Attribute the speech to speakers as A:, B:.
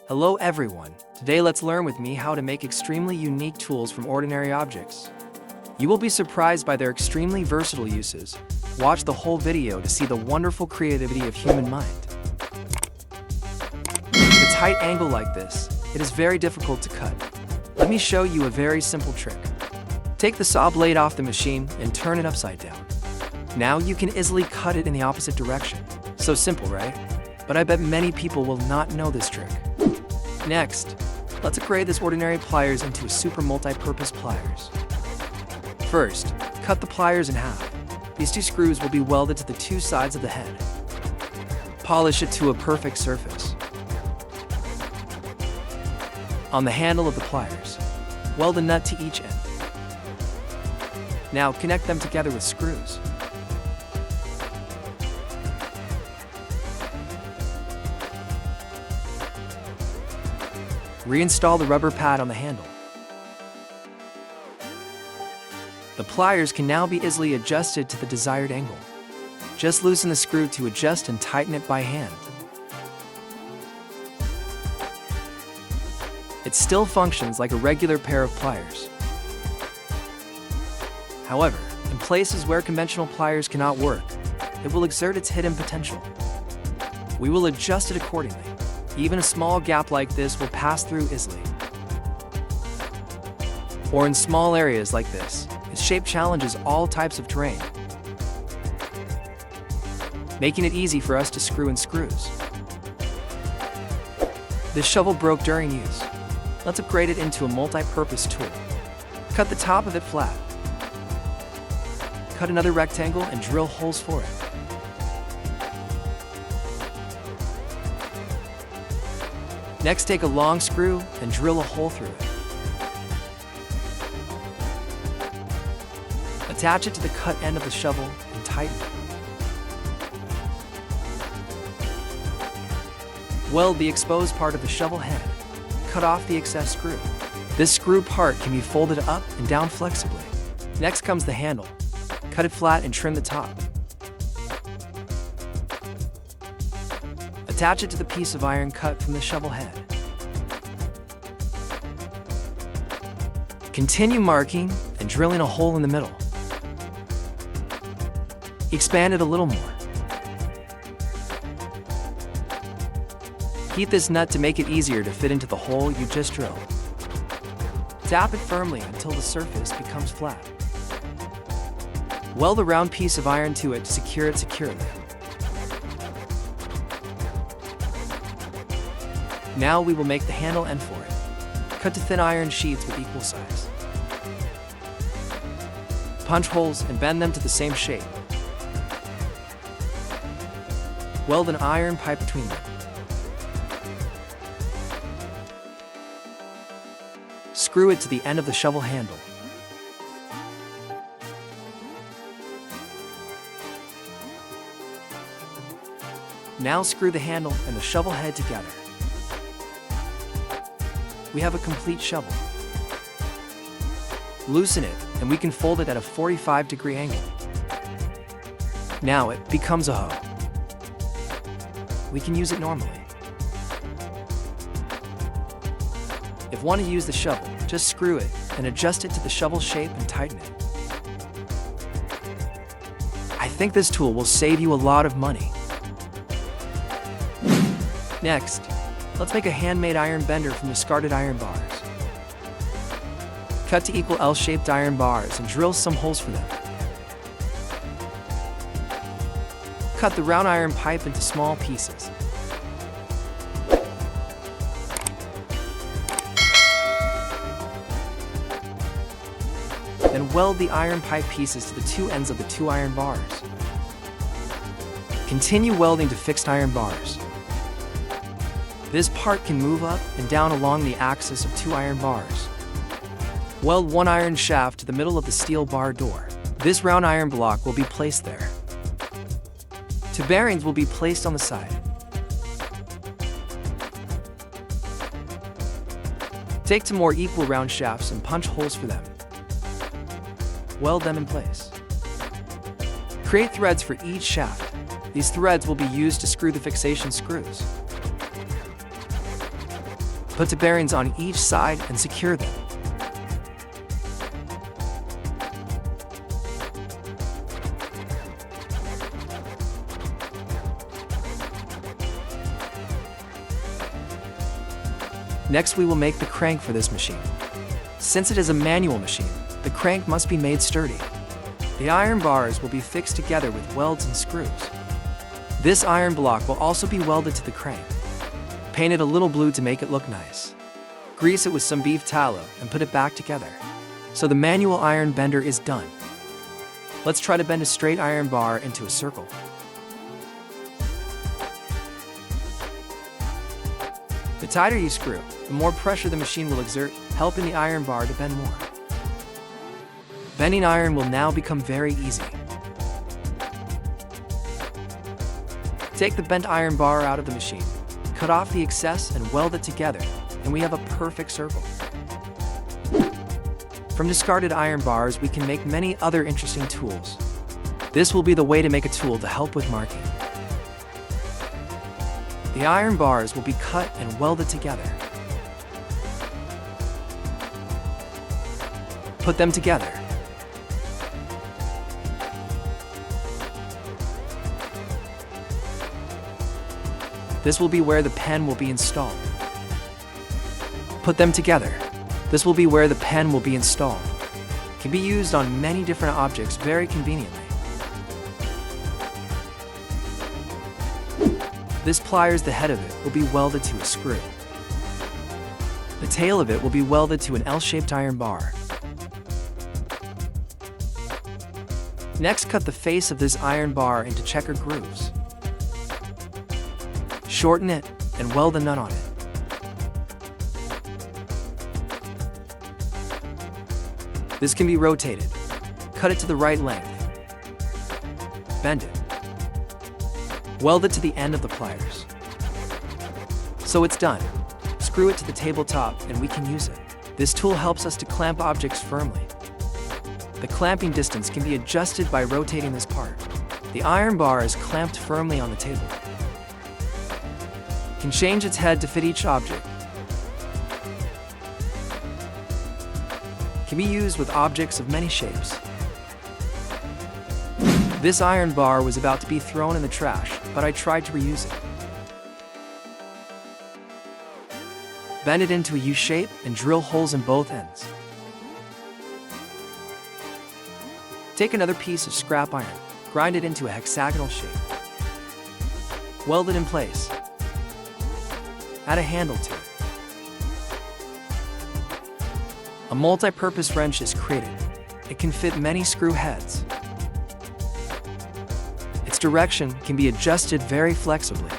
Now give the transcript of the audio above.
A: Hello everyone, today let's learn with me how to make extremely unique tools from ordinary objects. You will be surprised by their extremely versatile uses. Watch the whole video to see the wonderful creativity of human mind. With a tight angle like this, it is very difficult to cut. Let me show you a very simple trick. Take the saw blade off the machine and turn it upside down. Now you can easily cut it in the opposite direction. So simple, right? But I bet many people will not know this trick. Next, let's upgrade this ordinary pliers into a super multi-purpose pliers. First, cut the pliers in half. These two screws will be welded to the two sides of the head. Polish it to a perfect surface. On the handle of the pliers, weld a nut to each end. Now connect them together with screws. Reinstall the rubber pad on the handle. The pliers can now be easily adjusted to the desired angle. Just loosen the screw to adjust and tighten it by hand. It still functions like a regular pair of pliers. However, in places where conventional pliers cannot work, it will exert its hidden potential. We will adjust it accordingly. Even a small gap like this will pass through easily. Or in small areas like this, its shape challenges all types of terrain, making it easy for us to screw in screws. This shovel broke during use. Let's upgrade it into a multi-purpose tool. Cut the top of it flat. Cut another rectangle and drill holes for it. Next, take a long screw and drill a hole through it. Attach it to the cut end of the shovel and tighten it. Weld the exposed part of the shovel head. Cut off the excess screw. This screw part can be folded up and down flexibly. Next comes the handle. Cut it flat and trim the top. Attach it to the piece of iron cut from the shovel head. Continue marking and drilling a hole in the middle. Expand it a little more. Heat this nut to make it easier to fit into the hole you just drilled. Tap it firmly until the surface becomes flat. Weld a round piece of iron to it to secure it securely. Now we will make the handle end for it. Cut to thin iron sheets with equal size. Punch holes and bend them to the same shape. Weld an iron pipe between them. Screw it to the end of the shovel handle. Now screw the handle and the shovel head together. We have a complete shovel. Loosen it, and we can fold it at a 45-degree angle. Now it becomes a hoe. We can use it normally. If you want to use the shovel, just screw it and adjust it to the shovel shape and tighten it. I think this tool will save you a lot of money. Next, let's make a handmade iron bender from discarded iron bars. Cut to equal L-shaped iron bars and drill some holes for them. Cut the round iron pipe into small pieces. Then weld the iron pipe pieces to the two ends of the two iron bars. Continue welding to fixed iron bars. This part can move up and down along the axis of two iron bars. Weld one iron shaft to the middle of the steel bar door. This round iron block will be placed there. Two bearings will be placed on the side. Take two more equal round shafts and punch holes for them. Weld them in place. Create threads for each shaft. These threads will be used to screw the fixation screws. Put the bearings on each side and secure them. Next, we will make the crank for this machine. Since it is a manual machine, the crank must be made sturdy. The iron bars will be fixed together with welds and screws. This iron block will also be welded to the crank. Paint it a little blue to make it look nice. Grease it with some beef tallow and put it back together. So the manual iron bender is done. Let's try to bend a straight iron bar into a circle. The tighter you screw, the more pressure the machine will exert, helping the iron bar to bend more. Bending iron will now become very easy. Take the bent iron bar out of the machine, cut off the excess and weld it together, and we have a perfect circle. From discarded iron bars, we can make many other interesting tools. This will be the way to make a tool to help with marking. The iron bars will be cut and welded together. Put them together. This will be where the pen will be installed. Put them together. This will be where the pen will be installed. It can be used on many different objects very conveniently. This pliers, the head of it, will be welded to a screw. The tail of it will be welded to an L-shaped iron bar. Next, cut the face of this iron bar into checkered grooves. Shorten it and weld a nut on it. This can be rotated. Cut it to the right length. Bend it. Weld it to the end of the pliers. So it's done. Screw it to the tabletop and we can use it. This tool helps us to clamp objects firmly. The clamping distance can be adjusted by rotating this part. The iron bar is clamped firmly on the table. Can change its head to fit each object. Can be used with objects of many shapes. This iron bar was about to be thrown in the trash, but I tried to reuse it. Bend it into a U shape and drill holes in both ends. Take another piece of scrap iron, grind it into a hexagonal shape. Weld it in place. Add a handle to it. A multi-purpose wrench is created. It can fit many screw heads. Its direction can be adjusted very flexibly.